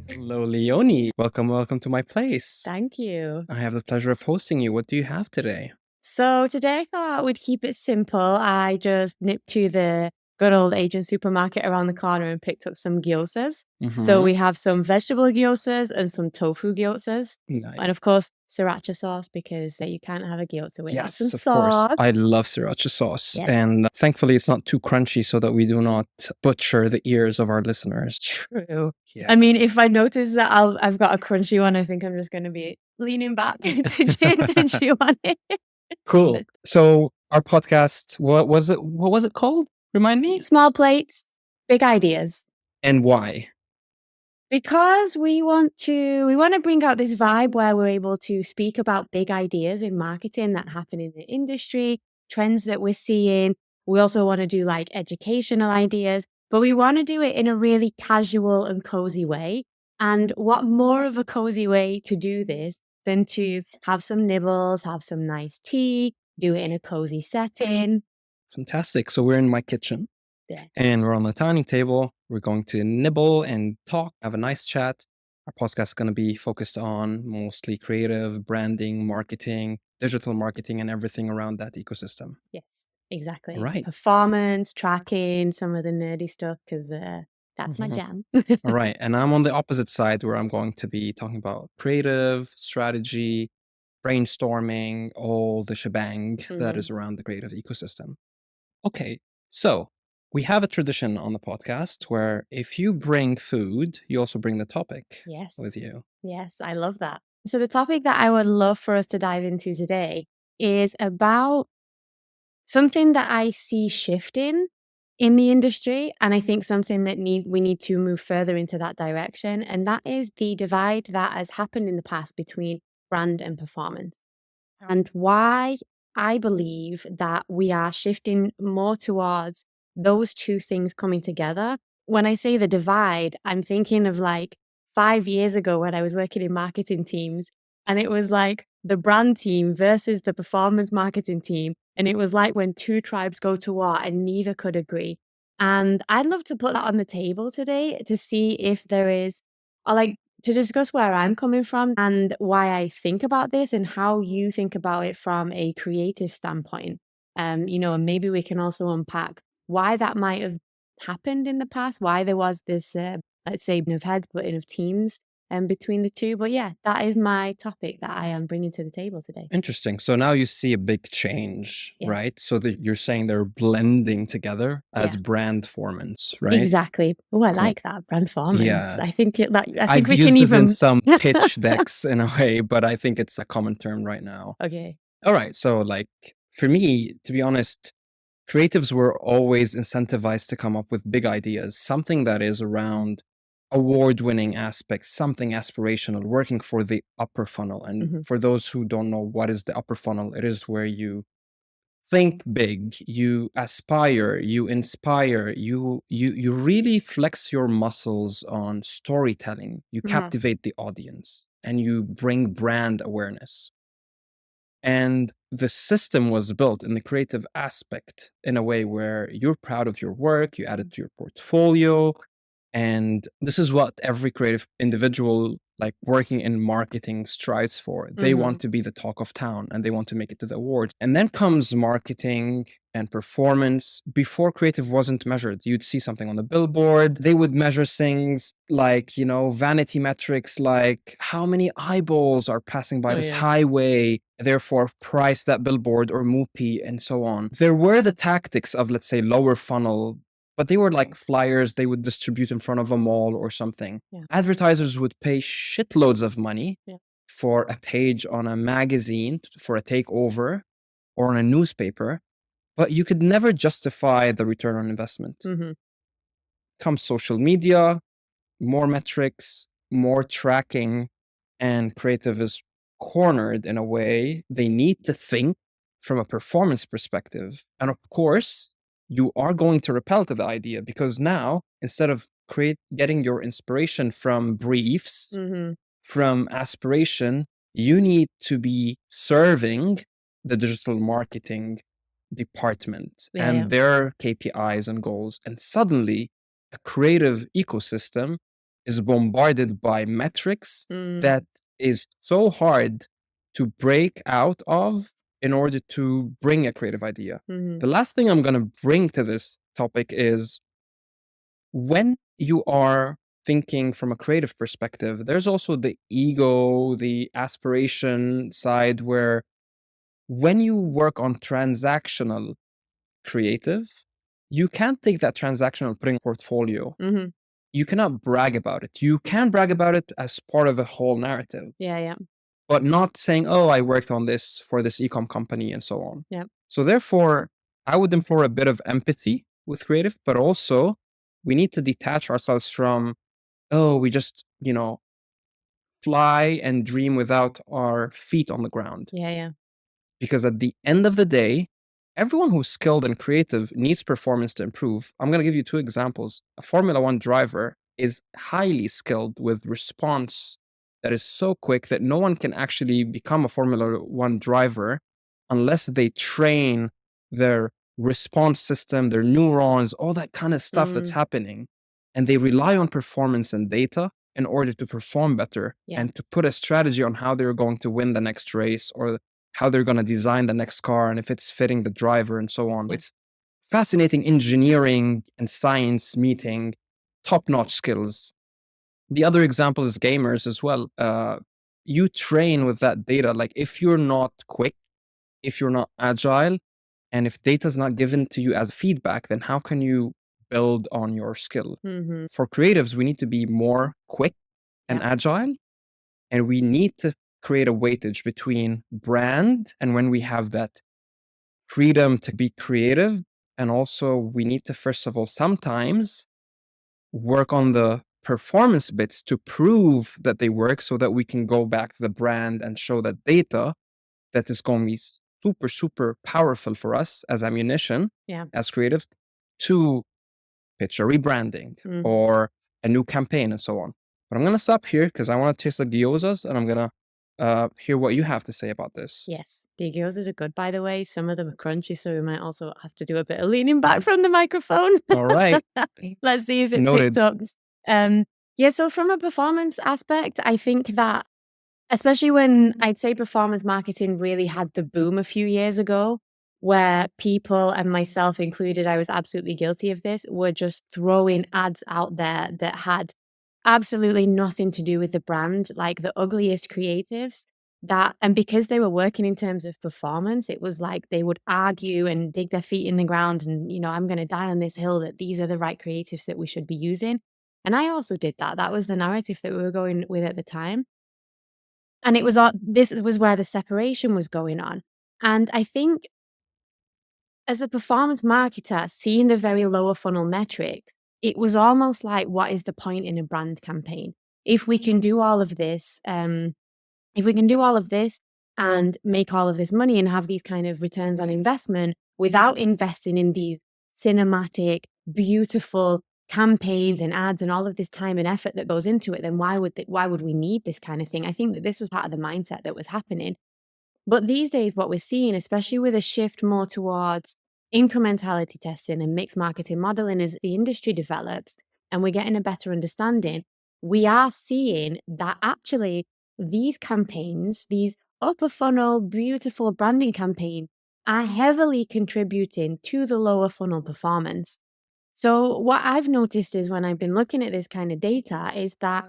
Hello, Leonie. Welcome to my place. Thank you. I have the pleasure of hosting you. What do you have today? So today I thought we'd keep it simple. I just nipped to the good old Asian supermarket around the corner and picked up some gyozas. So we have some vegetable gyozas and some tofu gyozas. Nice. And of course, sriracha sauce, because you can't have a gyoza without Yes, some of course. sauce. I love sriracha sauce. Yes. And thankfully, it's not too crunchy so that we do not butcher the ears of our listeners. True. Yeah. I mean, if I notice that I've got a crunchy one, I think I'm just going to be leaning back to chew on it. Cool. So our podcast, what was it called? Remind me? Small plates, big ideas. And why? Because we want to bring out this vibe where we're able to speak about big ideas in marketing that happen in the industry, trends that we're seeing. We also want to do like educational ideas, but we want to do it in a really casual and cozy way. And what more of a cozy way to do this than to have some nibbles, have some nice tea, do it in a cozy setting. Fantastic. So we're in my kitchen. Yeah. And we're on the dining table. We're going to nibble and talk, have a nice chat. Our podcast is going to be focused on mostly creative, branding, marketing, digital marketing, and everything around that ecosystem. Yes, exactly. Right. Performance, tracking, some of the nerdy stuff, because that's my jam. All right. And I'm on the opposite side where I'm going to be talking about creative, strategy, brainstorming, all the shebang that is around the creative ecosystem. Okay. So we have a tradition on the podcast where if you bring food, you also bring the topic with you. Yes, I love that. So the topic that I would love for us to dive into today is about something that I see shifting in the industry. And I think something that we need to move further into that direction. And that is the divide that has happened in the past between brand and performance. And why I believe that we are shifting more towards those two things coming together. When I say the divide, I'm thinking of like 5 years ago when I was working in marketing teams, and it was like the brand team versus the performance marketing team. And it was like when two tribes go to war and neither could agree. And I'd love to put that on the table today to see if there is, to discuss where I'm coming from and why I think about this and how you think about it from a creative standpoint. And maybe we can also unpack why that might have happened in the past, why there was this, let's say, of heads, butting of teams between the two. But yeah, that is my topic that I am bringing to the table today. Interesting. So now you see a big change, right? So that you're saying they're blending together as Brandformance, right? Exactly. Oh, I like that, Brandformance. Yeah. I think I've we used can it even in some pitch decks in a way, but I think it's a common term right now. Okay. All right. So like for me, to be honest, creatives were always incentivized to come up with big ideas, something that is around award-winning aspects, something aspirational, working for the upper funnel. And for those who don't know what is the upper funnel, it is where you think big, you aspire, you inspire, you really flex your muscles on storytelling, you captivate the audience, and you bring brand awareness. And the system was built in the creative aspect in a way where you're proud of your work, you add it to your portfolio. And this is what every creative individual, like working in marketing, strives for. They want to be the talk of town and they want to make it to the awards. And then comes marketing and performance. Before creative wasn't measured, you'd see something on the billboard. They would measure things like, vanity metrics, like how many eyeballs are passing by this highway, therefore price that billboard or MUPI and so on. There were the tactics of, let's say, lower funnel, but they were like flyers they would distribute in front of a mall or something. Advertisers would pay shitloads of money for a page on a magazine, for a takeover, or on a newspaper, but you could never justify the return on investment. Comes social media, more metrics, more tracking, and creative is cornered in a way they need to think from a performance perspective. And of course, you are going to repel to the idea because now, instead of getting your inspiration from briefs, from aspiration, you need to be serving the digital marketing department Yeah, and their KPIs and goals. And suddenly, a creative ecosystem is bombarded by metrics that is so hard to break out of in order to bring a creative idea. Mm-hmm. The last thing I'm going to bring to this topic is when you are thinking from a creative perspective, there's also the ego, the aspiration side where when you work on transactional creative, you can't take that transactional putting portfolio. Mm-hmm. You cannot brag about it. You can brag about it as part of a whole narrative, Yeah. but not saying, oh, I worked on this for this ecom company and so on. Yeah. So therefore, I would implore a bit of empathy with creative, but also we need to detach ourselves from, oh, we just, fly and dream without our feet on the ground. Yeah. Because at the end of the day, everyone who's skilled and creative needs performance to improve. I'm going to give you two examples. A Formula One driver is highly skilled with response that is so quick that no one can actually become a Formula One driver unless they train their response system, their neurons, all that kind of stuff that's happening. And they rely on performance and data in order to perform better and to put a strategy on how they're going to win the next race or how they're going to design the next car and if it's fitting the driver and so on. It's fascinating engineering and science meeting top-notch skills. The other example is gamers as well. You train with that data. Like if you're not quick, if you're not agile, and if data is not given to you as feedback, then how can you build on your skill? Mm-hmm. For creatives, we need to be more quick and agile, and we need to create a weightage between brand and when we have that freedom to be creative. And also, we need to, first of all, sometimes work on the performance bits to prove that they work so that we can go back to the brand and show that data that is going to be super, super powerful for us as ammunition, as creatives, to pitch a rebranding or a new campaign and so on. But I'm going to stop here because I want to taste the gyozas and I'm going to hear what you have to say about this. Yes, the gyozas are good, by the way. Some of them are crunchy, so we might also have to do a bit of leaning back from the microphone. All right. Let's see if it Noted. picked up. So from a performance aspect, I think that especially when I'd say performance marketing really had the boom a few years ago, where people, and myself included, I was absolutely guilty of this, were just throwing ads out there that had absolutely nothing to do with the brand, like the ugliest creatives. And because they were working in terms of performance, it was like they would argue and dig their feet in the ground and, I'm going to die on this hill that these are the right creatives that we should be using. And I also did that. That was the narrative that we were going with at the time. And this was where the separation was going on. And I think as a performance marketer, seeing the very lower funnel metrics, it was almost like, what is the point in a brand campaign? If we can do all of this, and make all of this money and have these kind of returns on investment without investing in these cinematic, beautiful campaigns and ads and all of this time and effort that goes into it, then why would we need this kind of thing? I think that this was part of the mindset that was happening. But these days, what we're seeing, especially with a shift more towards incrementality testing and mixed marketing modeling as the industry develops and we're getting a better understanding, we are seeing that actually these campaigns, these upper funnel, beautiful branding campaigns, are heavily contributing to the lower funnel performance. So what I've noticed is when I've been looking at this kind of data is that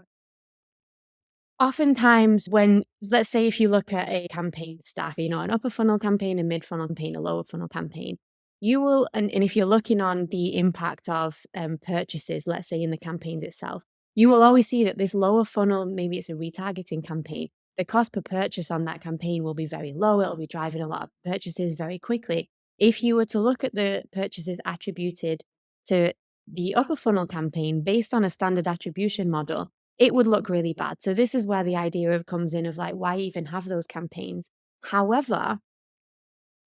oftentimes when, let's say if you look at a campaign stack, an upper funnel campaign, a mid funnel campaign, a lower funnel campaign, you will, and if you're looking on the impact of purchases, let's say in the campaigns itself, you will always see that this lower funnel, maybe it's a retargeting campaign, the cost per purchase on that campaign will be very low. It'll be driving a lot of purchases very quickly. If you were to look at the purchases attributed to the upper funnel campaign based on a standard attribution model, it would look really bad. So this is where the idea comes in of like, why even have those campaigns? However,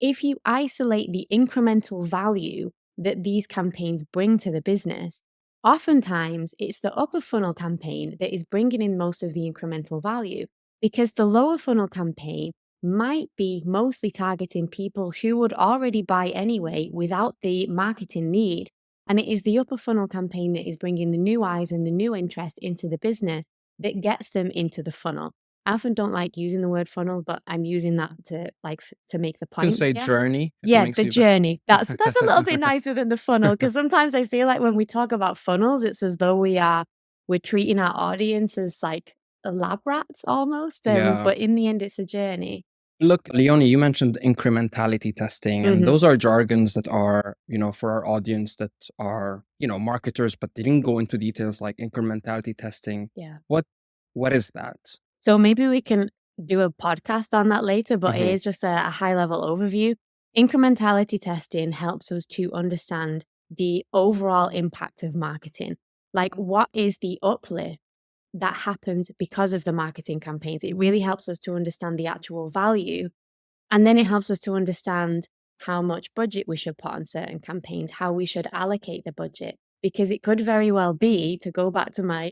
if you isolate the incremental value that these campaigns bring to the business, oftentimes it's the upper funnel campaign that is bringing in most of the incremental value, because the lower funnel campaign might be mostly targeting people who would already buy anyway without the marketing need. And it is the upper funnel campaign that is bringing the new eyes and the new interest into the business that gets them into the funnel. I often don't like using the word funnel, but I'm using that to to make the You can point. say Yeah. journey if it Yeah, makes the you better. journey. That's a little bit nicer than the funnel, because sometimes I feel like when we talk about funnels, it's as though we're treating our audience as like lab rats almost. Yeah. But in the end, it's a journey. Look, Leonie, you mentioned incrementality testing, and Mhm. those are jargons that are, for our audience that are, marketers, but they didn't go into details like incrementality testing. Yeah. What is that? So maybe we can do a podcast on that later, but it Mhm. is just a high level overview. Incrementality testing helps us to understand the overall impact of marketing. Like, what is the uplift that happens because of the marketing campaigns? It really helps us to understand the actual value. And then it helps us to understand how much budget we should put on certain campaigns, how we should allocate the budget. Because it could very well be, to go back to my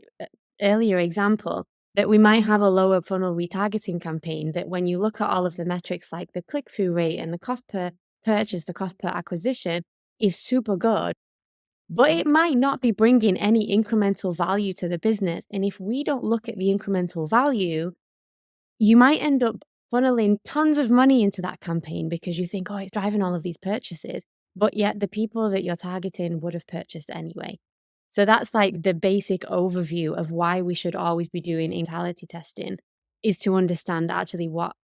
earlier example, that we might have a lower funnel retargeting campaign that when you look at all of the metrics like the click-through rate and the cost per purchase, the cost per acquisition is super good, but it might not be bringing any incremental value to the business. And if we don't look at the incremental value, you might end up funneling tons of money into that campaign because you think, oh, it's driving all of these purchases, but yet the people that you're targeting would have purchased anyway. So that's like the basic overview of why we should always be doing incrementality testing, is to understand actually what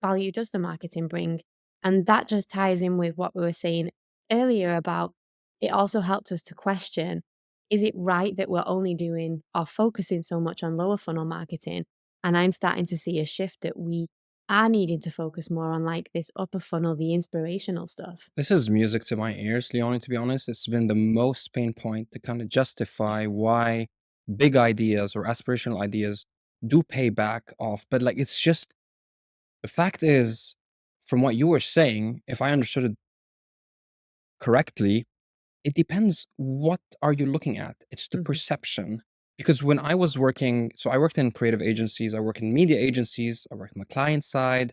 value does the marketing bring. And that just ties in with what we were saying earlier about it also helped us to question, is it right that we're only doing or focusing so much on lower funnel marketing? And I'm starting to see a shift that we are needing to focus more on like this upper funnel, the inspirational stuff. This is music to my ears, Leonie, to be honest. It's been the most pain point to kind of justify why big ideas or aspirational ideas do pay back off. But like, it's just, the fact is, from what you were saying, if I understood it correctly, it depends what are you looking at. It's the Mhm. perception. Because when I was working, so I worked in creative agencies, I work in media agencies, I worked on the client side,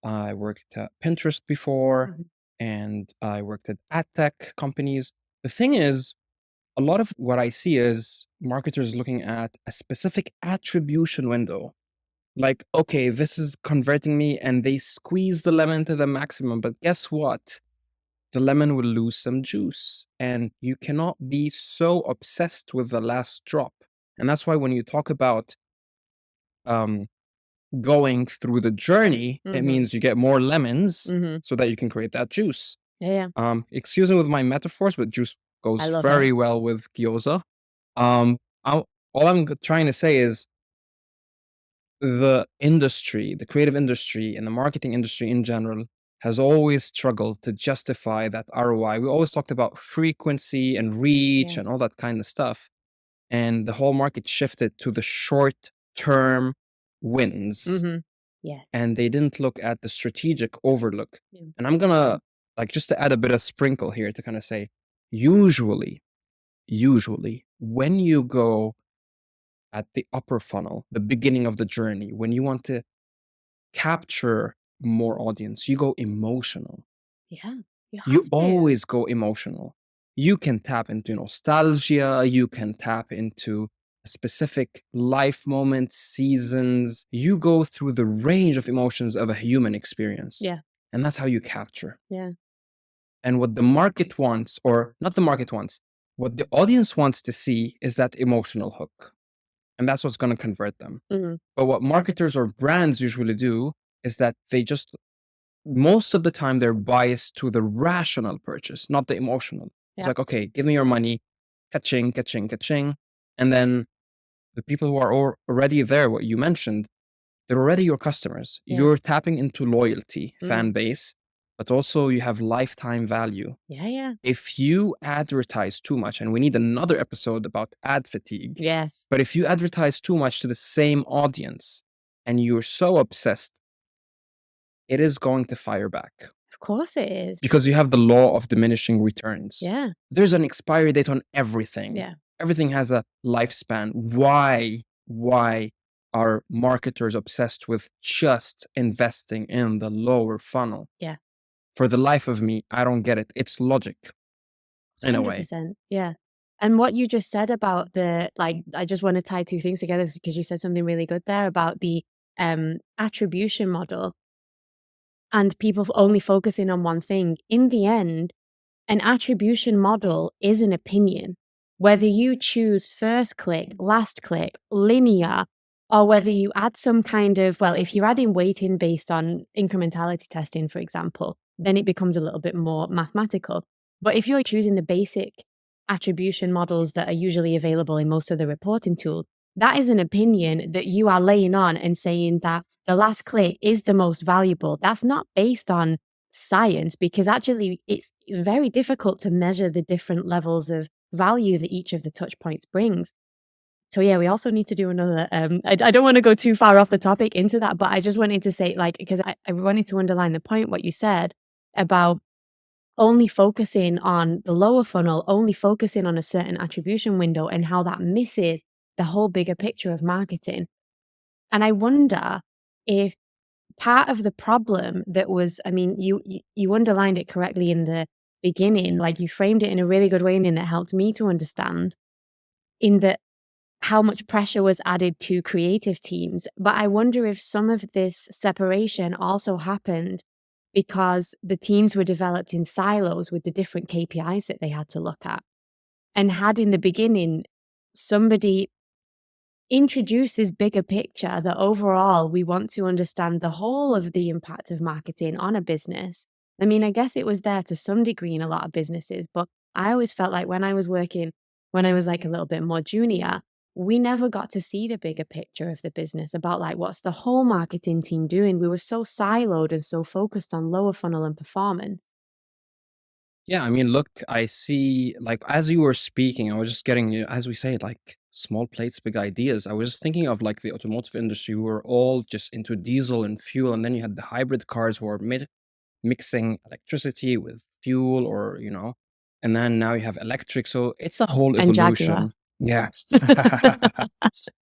I worked at Pinterest before, Mhm. and I worked at ad tech companies. The thing is, a lot of what I see is marketers looking at a specific attribution window. Like, okay, this is converting me, and they squeeze the lemon to the maximum. But guess what? The lemon will lose some juice, and you cannot be so obsessed with the last drop. And that's why when you talk about um, going through the journey, it Mhm. means you get more lemons Mhm. so that you can create that juice. Yeah. Excuse me with my metaphors, but juice I goes love very it. well with gyoza. Um, all I'm trying to say is the industry, the creative industry, and the marketing industry in general has always struggled to justify that ROI. We always talked about frequency and reach Yeah. and all that kind of stuff. And the whole market shifted to the short term wins. Mhm. Yes. And they didn't look at the strategic overlook. Yeah. And I'm gonna, like, just to add a bit of sprinkle here to kind of say, usually, when you go at the upper funnel, the beginning of the journey, when you want to capture more audience, you go emotional. Yeah. You You have to. always go emotional. You can tap into nostalgia, you can tap into a specific life moments, seasons. You go through the range of emotions of a human experience. Yeah. And that's how you capture. Yeah. And what the market wants, or not the market wants, what the audience wants to see is that emotional hook. And that's what's going to convert them. Mhm. But what marketers or brands usually do is that they just, most of the time, they're biased to the rational purchase, not the emotional. It's Yeah. like, okay, give me your money, ka-ching, ka-ching, ka-ching. And then the people who are already there, what you mentioned, they're already your customers. Yeah. You're tapping into loyalty, fan Mhm. base, but also you have lifetime value. Yeah. Yeah. If you advertise too much, and we need another episode about ad fatigue, Yes. but if you advertise too much to the same audience and you're so obsessed, it is going to fire back Of course it is. because you have the law of diminishing returns. Yeah. There's an expiry date on everything. Yeah. Everything has a lifespan. Why are marketers obsessed with just investing in the lower funnel. Yeah. For the life of me, I don't get it. It's logic in a way. 100%. Yeah. And what you just said about I just want to tie two things together because you said something really good there about the attribution model and people only focusing on one thing. In the end, an attribution model is an opinion. Whether you choose first click, last click, linear, or whether you add some kind of, well, if you're adding weighting based on incrementality testing, for example, then it becomes a little bit more mathematical. But if you're choosing the basic attribution models that are usually available in most of the reporting tools, that is an opinion that you are laying on and saying that the last click is the most valuable. That's not based on science, because actually it's very difficult to measure the different levels of value that each of the touch points brings. So yeah, we also need to do another, I don't want to go too far off the topic into that, but I just wanted to say, because I wanted to underline the point, what you said about only focusing on the lower funnel, only focusing on a certain attribution window, and how that misses the whole bigger picture of marketing. And I wonder if part of the problem that was, I mean, you underlined it correctly in the beginning, like you framed it in a really good way, and it helped me to understand in that how much pressure was added to creative teams. But I wonder if some of this separation also happened because the teams were developed in silos with the different KPIs that they had to look at. And had in the beginning somebody introduce this bigger picture that overall we want to understand the whole of the impact of marketing on a business. I mean, I guess it was there to some degree in a lot of businesses, but I always felt like when I was like a little bit more junior, we never got to see the bigger picture of the business about like what's the whole marketing team doing. We were so siloed and so focused on lower funnel and performance. Yeah, I mean, look, I see, like, as you were speaking, I was just getting, as we say, like, small plates, big ideas. I was thinking of like the automotive industry, who were all just into diesel and fuel, and then you had the hybrid cars who are mixing electricity with fuel, or and then now you have electric. So it's a whole And Jaguar. evolution. Yeah.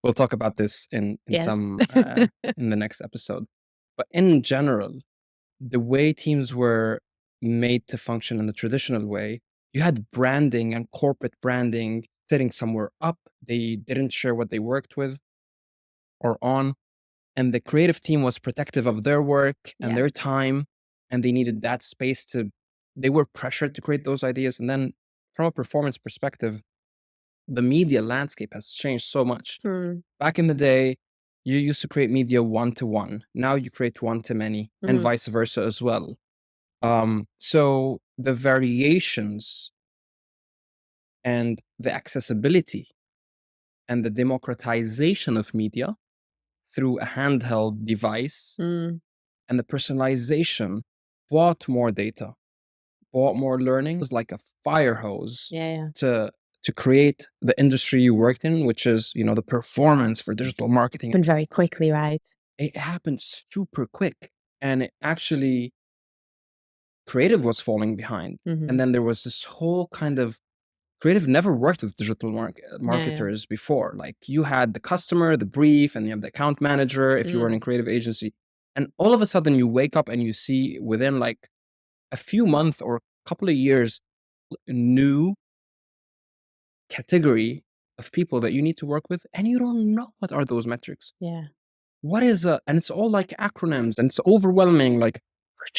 We'll talk about this in Yes. some in the next episode. But in general, the way teams were made to function in the traditional way, you had branding and corporate branding sitting somewhere up. They didn't share what they worked with or on. And the creative team was protective of their work and Yeah. their time. And they needed that space they were pressured to create those ideas. And then from a performance perspective, the media landscape has changed so much. Back in the day, you used to create media one-to-one. Now you create one-to-many, and vice versa as well. So the variations and the accessibility and the democratization of media through a handheld device and the personalization bought more data, bought more learning. It was like a fire hose to create the industry you worked in, which is, the performance for digital marketing. Happened very quickly, right? It happened super quick. And it actually, creative was falling behind. And then there was this whole kind of, creative never worked with digital marketers before. Like, you had the customer, the brief, and you have the account manager if you were in a creative agency. And all of a sudden you wake up and you see within like a few months or a couple of years, a new category of people that you need to work with, and you don't know what are those metrics. Yeah. What is and it's all like acronyms, and it's overwhelming. Like,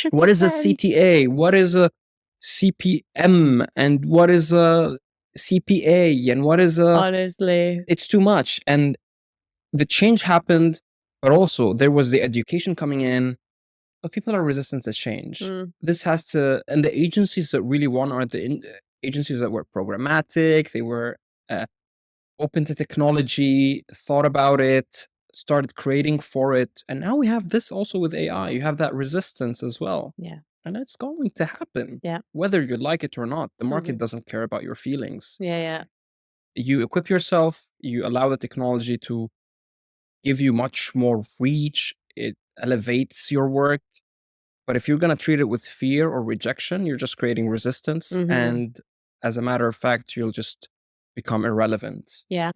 what is a CTA? What is a CPM? And what is a CPA? And what is honestly, it's too much. And the change happened, but also there was the education coming in, but people are resistant to change. This has to, and the agencies that really won are the agencies that were programmatic. They were open to technology, thought about it, started creating for it. And now we have this also with AI. You have that resistance as well. Yeah. And it's going to happen. Yeah. Whether you like it or not, the market doesn't care about your feelings. Yeah. You equip yourself, you allow the technology to give you much more reach. It elevates your work. But if you're going to treat it with fear or rejection, you're just creating resistance. And as a matter of fact, you'll just become irrelevant. Yeah.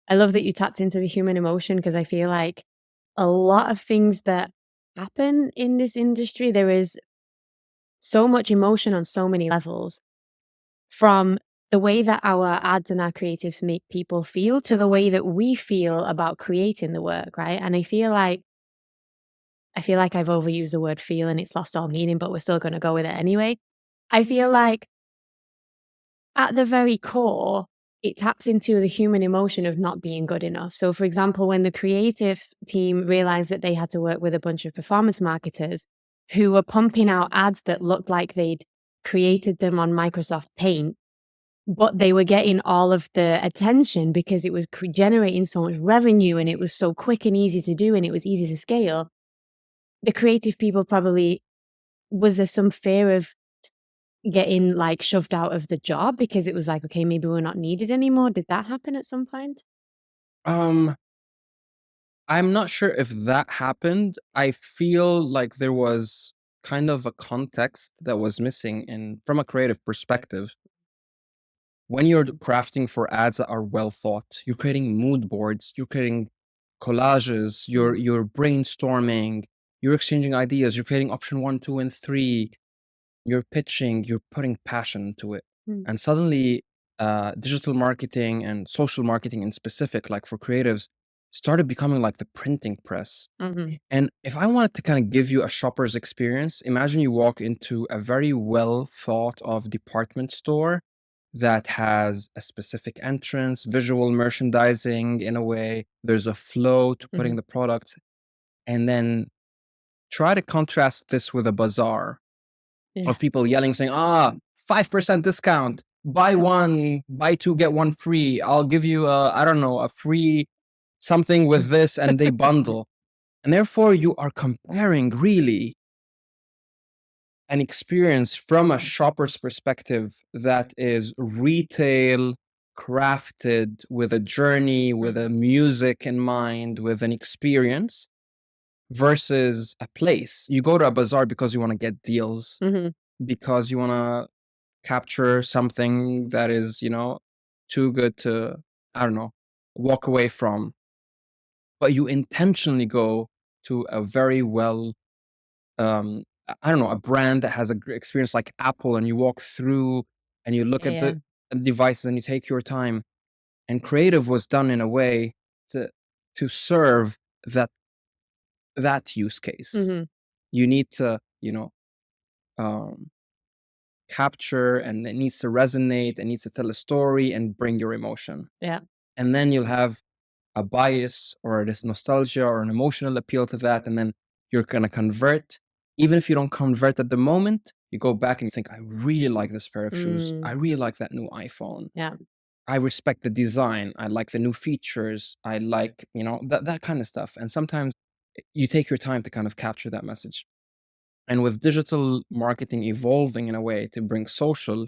I love that you tapped into the human emotion, because I feel like a lot of things that happen in this industry, there is so much emotion on so many levels, from the way that our ads and our creatives make people feel to the way that we feel about creating the work, right? And I feel like I've overused the word feel and it's lost all meaning, but we're still going to go with it anyway. I feel like at the very core, it taps into the human emotion of not being good enough. So, for example, when the creative team realized that they had to work with a bunch of performance marketers who were pumping out ads that looked like they'd created them on Microsoft Paint, but they were getting all of the attention because it was generating so much revenue and it was so quick and easy to do and it was easy to scale, the creative people probably, was there some fear of getting like shoved out of the job because it was like, okay, maybe we're not needed anymore? Did that happen at some point? Um, I'm not sure if that happened. I feel like there was kind of a context that was missing from a creative perspective. When you're crafting for ads that are well thought, you're creating mood boards, you're creating collages, you're brainstorming, you're exchanging ideas, you're creating option 1, 2, and 3, you're pitching, you're putting passion into it. Mm. And suddenly, digital marketing and social marketing in specific, like for creatives, started becoming like the printing press. Mm-hmm. And if I wanted to kind of give you a shopper's experience, imagine you walk into a very well thought of department store that has a specific entrance, visual merchandising in a way, there's a flow to putting Mm-hmm. the products, and then try to contrast this with a bazaar Yeah. of people yelling, saying, 5% discount, buy one, buy two, get one free. I'll give you a free something with this, and they bundle. And therefore you are comparing really an experience from a shopper's perspective that is retail crafted with a journey, with a music in mind, with an experience, versus a place. You go to a bazaar because you want to get deals, Mm-hmm. because you want to capture something that is, too good to, I don't know, walk away from. But you intentionally go to a very well, I don't know, a brand that has a great experience like Apple, and you walk through and you look at Yeah. the devices and you take your time. And creative was done in a way to serve that use case. Mm-hmm. You need to, um, capture, and it needs to resonate, it needs to tell a story and bring your emotion. Yeah. And then you'll have a bias or this nostalgia or an emotional appeal to that, and then you're going to convert. Even if you don't convert at the moment, you go back and you think, I really like this pair of shoes, I really like that new iPhone, Yeah. I respect the design, I like the new features, I like, that kind of stuff. And sometimes you take your time to kind of capture that message. And with digital marketing evolving in a way to bring social,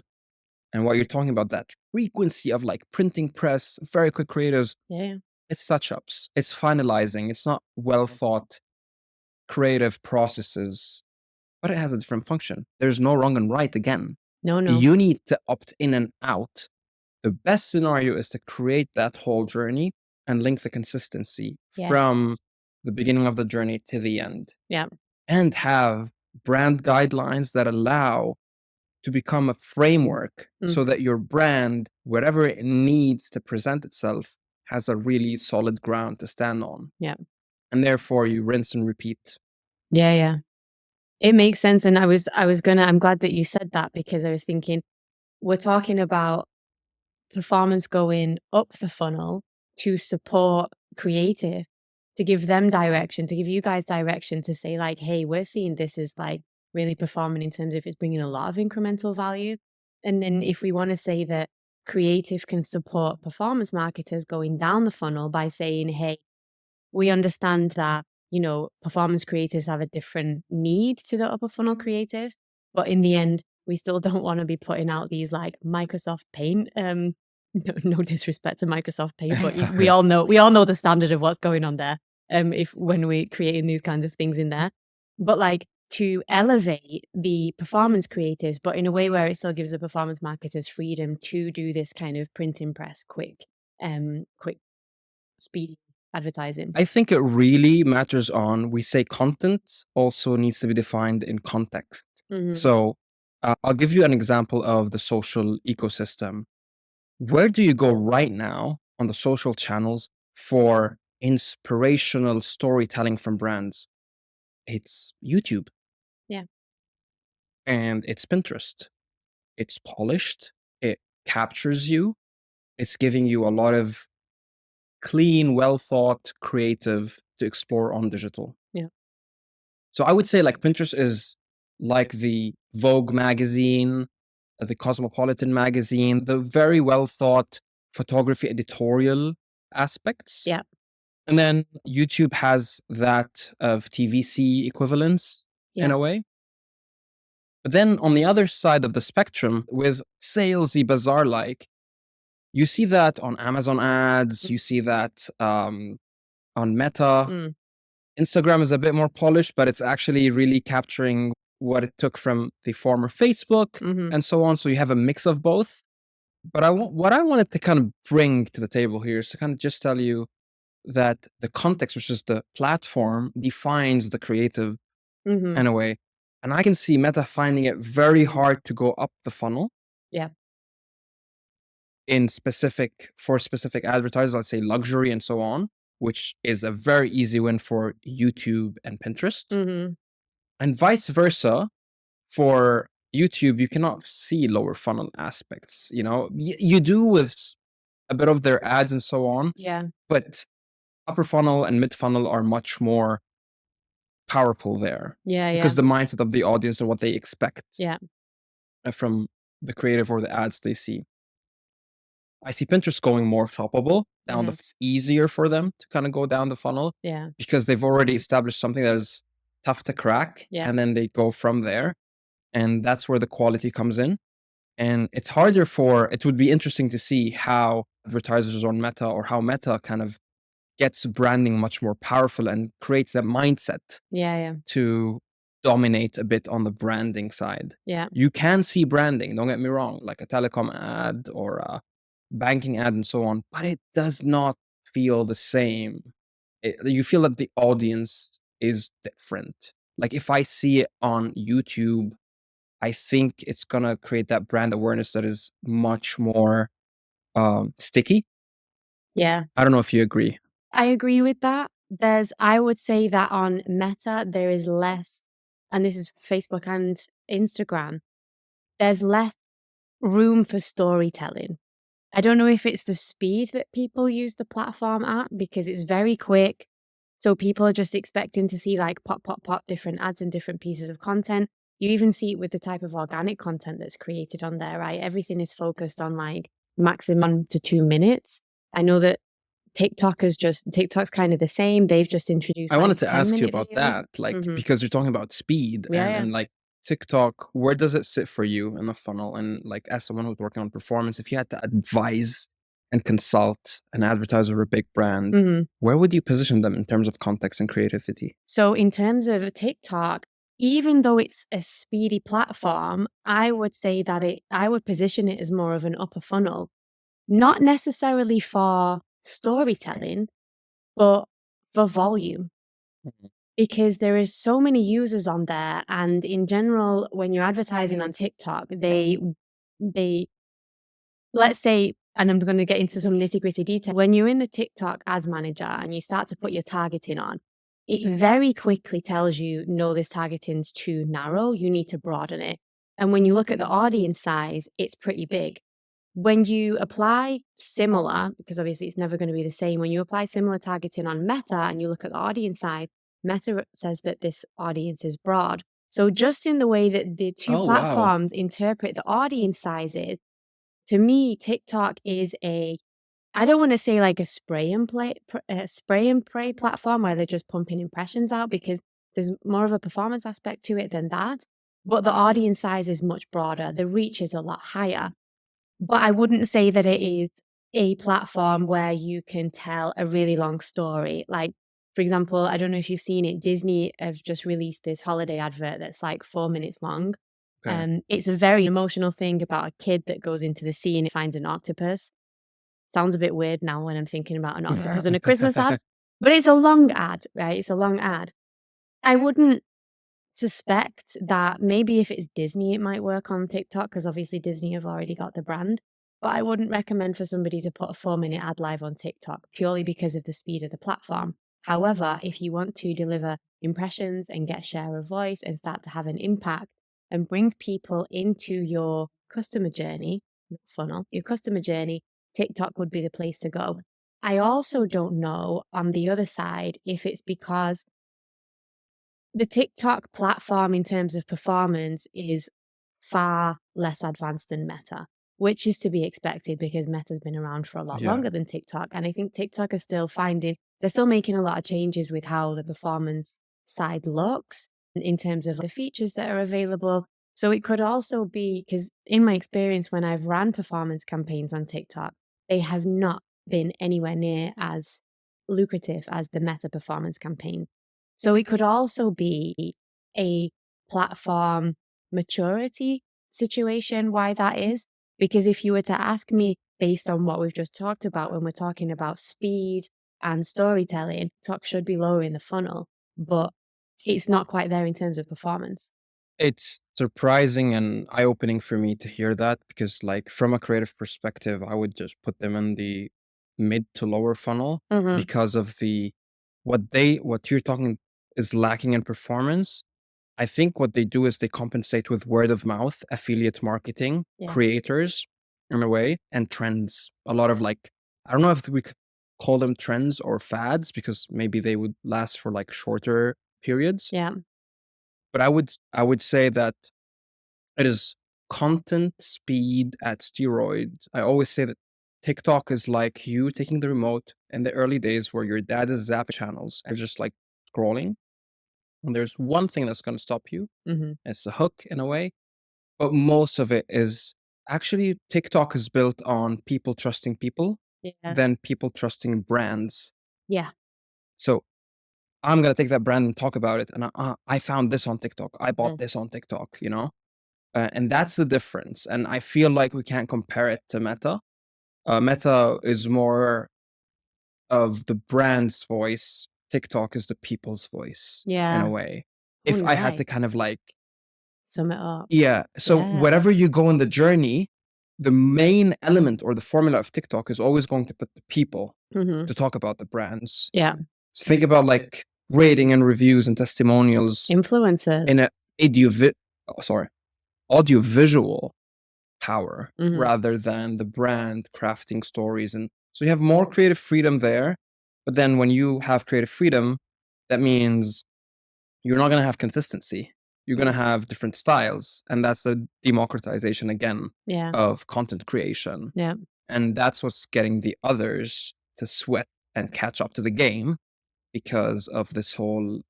and what you're talking about, that frequency of like printing press, very quick creatives, Yeah. it's touch-ups, it's finalizing, it's not well thought creative processes, but it has a different function. There's no wrong and right again. No. You need to opt in and out. The best scenario is to create that whole journey and link the consistency from Yes. the beginning of the journey to the end. Yeah. And have brand guidelines that allow to become a framework so that your brand, wherever it needs to present itself, has a really solid ground to stand on. Yeah. And therefore you rinse and repeat. Yeah. Yeah. It makes sense. And I'm glad that you said that, because I was thinking, we're talking about performance going up the funnel to support creative, to give them direction, to give you guys direction, to say like, hey, we're seeing this as like really performing in terms of it's bringing a lot of incremental value. And then if we want to say that creative can support performance marketers going down the funnel by saying, hey, we understand that, performance creatives have a different need to the upper funnel creatives, but in the end, we still don't want to be putting out these like Microsoft Paint. No disrespect to Microsoft Paint, but we all know the standard of what's going on there. If when we're creating these kinds of things in there, but like to elevate the performance creatives, but in a way where it still gives the performance marketers freedom to do this kind of printing press quick speedy advertising? I think it really matters on, we say content also needs to be defined in context. Mhm. So I'll give you an example of the social ecosystem. Where do you go right now on the social channels for inspirational storytelling from brands? It's YouTube. Yeah. And it's Pinterest. It's polished. It captures you. It's giving you a lot of clean, well thought, creative to explore on digital. Yeah. So I would say like Pinterest is like the Vogue magazine, the Cosmopolitan magazine, the very well thought photography editorial aspects. Yeah. And then YouTube has that of TVC equivalence in Yeah. a way. But then on the other side of the spectrum, with salesy bazaar like, you see that on Amazon ads, you see that on Meta. Mm. Instagram is a bit more polished, but it's actually really capturing what it took from the former Facebook Mhm. and so on. So you have a mix of both. But what I wanted to kind of bring to the table here is to kind of just tell you that the context, which is the platform, defines the creative Mhm. in a way. And I can see Meta finding it very hard to go up the funnel Yeah. for specific advertisers, let's say luxury and so on, which is a very easy win for YouTube and Pinterest. Mhm. And vice versa, for YouTube, you cannot see lower funnel aspects. You know, you do with a bit of their ads and so on, Yeah. but upper funnel and mid funnel are much more powerful there Yeah. Yeah. because the mindset of the audience and what they expect Yeah. from the creative or the ads they see. I see Pinterest going more shoppable down Mhm. it's easier for them to kind of go down the funnel Yeah. because they've already established something that is tough to crack, Yeah. and then they go from there, and that's where the quality comes in. And it's harder it would be interesting to see how advertisers on Meta or how Meta kind of gets branding much more powerful and creates a mindset Yeah. Yeah. to dominate a bit on the branding side. Yeah. You can see branding, don't get me wrong, like a telecom ad or a banking ad and so on, but it does not feel the same. You feel that the audience is different. Like if I see it on YouTube, I think it's gonna create that brand awareness that is much more sticky. Yeah. I don't know if you agree. I agree with that. I would say that on Meta, there is less, and this is Facebook and Instagram, there's less room for storytelling. I don't know if it's the speed that people use the platform at because it's very quick. So people are just expecting to see like pop, pop, pop, different ads and different pieces of content. You even see it with the type of organic content that's created on there, right? Everything is focused on like maximum to 2 minutes. I know that TikTok's kind of the same. They've just introduced I like wanted to ask you 10-minute about videos. that, like Mhm. because you're talking about speed Yeah, yeah. and like TikTok, where does it sit for you in the funnel? And like as someone who's working on performance, if you had to advise and consult an advertiser or a big brand, Mhm. where would you position them in terms of context and creativity? So in terms of TikTok, even though it's a speedy platform, I would say that I would position it as more of an upper funnel, not necessarily for storytelling, but for volume. Mhm. Because there is so many users on there, and in general, when you're advertising on TikTok, they let's say, and I'm going to get into some nitty gritty detail. When you're in the TikTok ads manager and you start to put your targeting on, it very quickly tells you, no, this targeting's too narrow. You need to broaden it. And when you look at the audience size, it's pretty big. When you apply similar, because obviously it's never going to be the same, when you apply similar targeting on Meta and you look at the audience size, Meta says that this audience is broad. So just in the way that the two Oh, wow. platforms interpret the audience sizes, to me, TikTok is I don't want to say like a spray and pray platform where they're just pumping impressions out, because there's more of a performance aspect to it than that. But the audience size is much broader. The reach is a lot higher. But I wouldn't say that it is a platform where you can tell a really long story. Like, for example, I don't know if you've seen it, Disney have just released this holiday advert that's like 4 minutes long. Okay. It's a very emotional thing about a kid that goes into the sea and finds an octopus. Sounds a bit weird now when I'm thinking about an octopus and a Christmas ad, but it's a long ad, right? It's a long ad. I wouldn't suspect that maybe if it's Disney, it might work on TikTok because obviously Disney have already got the brand. But I wouldn't recommend for somebody to put a 4-minute ad live on TikTok purely because of the speed of the platform. However, if you want to deliver impressions and get share of voice and start to have an impact and bring people into your customer journey, funnel, your customer journey, TikTok would be the place to go. I also don't know on the other side if it's because the TikTok platform in terms of performance is far less advanced than Meta, which is to be expected because Meta's been around for a lot Yeah. longer than TikTok. And I think TikTok is still they're still making a lot of changes with how the performance side looks in terms of the features that are available. So it could also be, because in my experience, when I've ran performance campaigns on TikTok, they have not been anywhere near as lucrative as the Meta performance campaign. So it could also be a platform maturity situation why that is. Because if you were to ask me based on what we've just talked about when we're talking about speed and storytelling, TikTok should be lower in the funnel, but it's not quite there in terms of performance. It's surprising and eye-opening for me to hear that because, like, from a creative perspective, I would just put them in the mid to lower funnel Mm-hmm. because of what you're talking is lacking in performance. I think what they do is they compensate with word of mouth, affiliate marketing, Yeah. creators in a way, and trends. A lot of like, I don't know if we could call them trends or fads because maybe they would last for like shorter periods. Yeah. But I would say that it is content speed at steroids. I always say that TikTok is like you taking the remote in the early days where your dad is zapping channels and just like scrolling. And there's one thing that's going to stop you. Mm-hmm. It's a hook in a way. But most of it is actually TikTok is built on people trusting people, Yeah. than people trusting brands. Yeah. So I'm going to take that brand and talk about it. And I found this on TikTok. I bought Mm. this on TikTok, and that's the difference. And I feel like we can't compare it to Meta. Meta is more of the brand's voice. TikTok is the people's voice in Yeah. a way. Oh, If I had to nice. kind of like, Sum it up. yeah. So Yeah. wherever you go in the journey, the main element or the formula of TikTok is always going to put the people Mm-hmm. to talk about the brands. Yeah. So think about like rating and reviews and testimonials Influencers. in a audiovisual power Mm-hmm. rather than the brand crafting stories. And so you have more creative freedom there. But then when you have creative freedom, that means you're not going to have consistency. You're going to have different styles. And that's a democratization again Yeah. of content creation. Yeah. And that's what's getting the others to sweat and catch up to the game because of this whole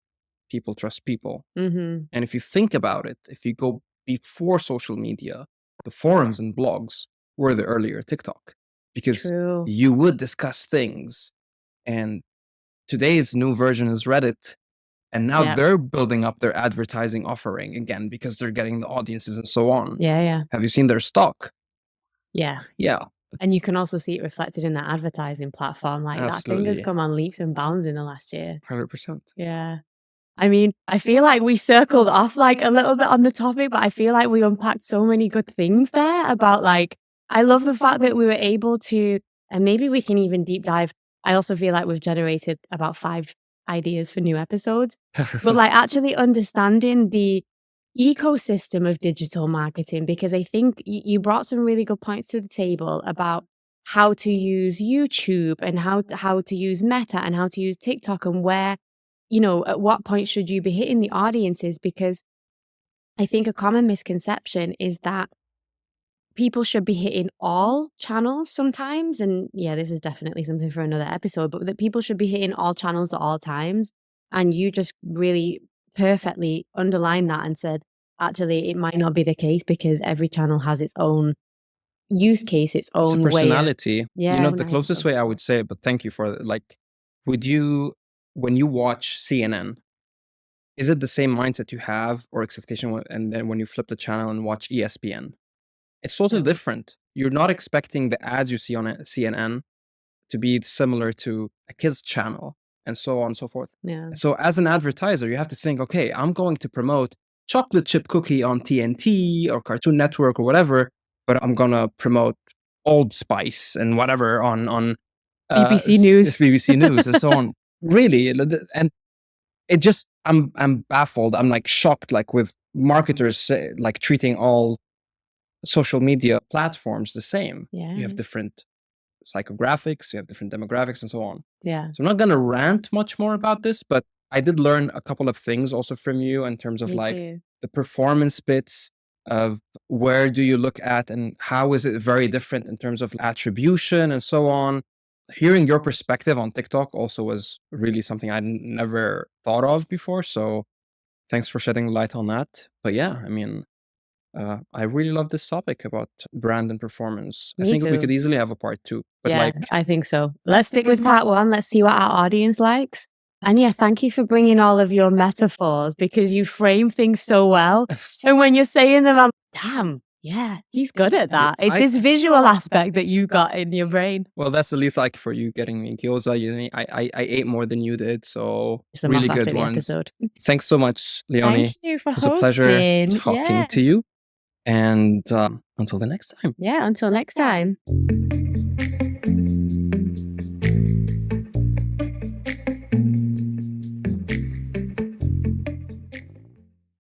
people trust people. Mm-hmm. And if you think about it, if you go before social media, the forums and blogs were the earlier TikTok because True. you would discuss things. And today's new version is Reddit. And now Yeah. they're building up their advertising offering again because they're getting the audiences and so on. Yeah. Yeah. Have you seen their stock? Yeah. Yeah, And you can also see it reflected in that advertising platform. Like that thing has absolutely. come on leaps and bounds in the last year. 100%. Yeah. I mean, I feel like we circled off like a little bit on the topic, but I feel like we unpacked so many good things there about like, I love the fact that we were able to, and maybe we can even deep dive. I also feel like we've generated about 5 ideas for new episodes, but like actually understanding the ecosystem of digital marketing, because I think you brought some really good points to the table about how to use YouTube and how to use Meta and how to use TikTok and where, at what point should you be hitting the audiences? Because I think a common misconception is that people should be hitting all channels sometimes. And yeah, this is definitely something for another episode, but that people should be hitting all channels at all times. And you just really perfectly underlined that and said, actually, it might not be the case because every channel has its own use case, its It's a own way. personality. Yeah, The nice. closest way I would say, but thank you for like, when you watch CNN, is it the same mindset you have or expectation and then when you flip the channel and watch ESPN? It's totally No. different. You're not expecting the ads you see on CNN to be similar to a kid's channel, and so on and so forth. Yeah. So as an advertiser, you have to think, okay, I'm going to promote chocolate chip cookie on TNT or Cartoon Network or whatever, but I'm gonna promote Old Spice and whatever on BBC News. BBC News and so on. Really, and it just I'm baffled. I'm like shocked, like with marketers like treating all social media platforms the same. Yeah. You have different psychographics, you have different demographics, and so on. Yeah. So I'm not gonna rant much more about this, but I did learn a couple of things also from you in terms of Me like too. the performance bits of where do you look at and how is it very different in terms of attribution and so on. Hearing your perspective on TikTok also was really something I never thought of before. So thanks for shedding light on that. But yeah, I mean, I really love this topic about brand and performance. I Me think we too. could easily have a part 2. But Yeah, like, I think so. Let's stick with part 1. Let's see what our audience likes. And yeah, thank you for bringing all of your metaphors because you frame things so well. And when you're saying them, I'm damn, yeah, he's good at that. It's this visual aspect that you got in your brain. Well, that's the least like for you getting me gyoza. I ate more than you did, so Just a really month after good the ones. episode. Thanks so much, Leonie. Thank you for It was a pleasure hosting. talking to you. And until the next time. Yeah, until next time.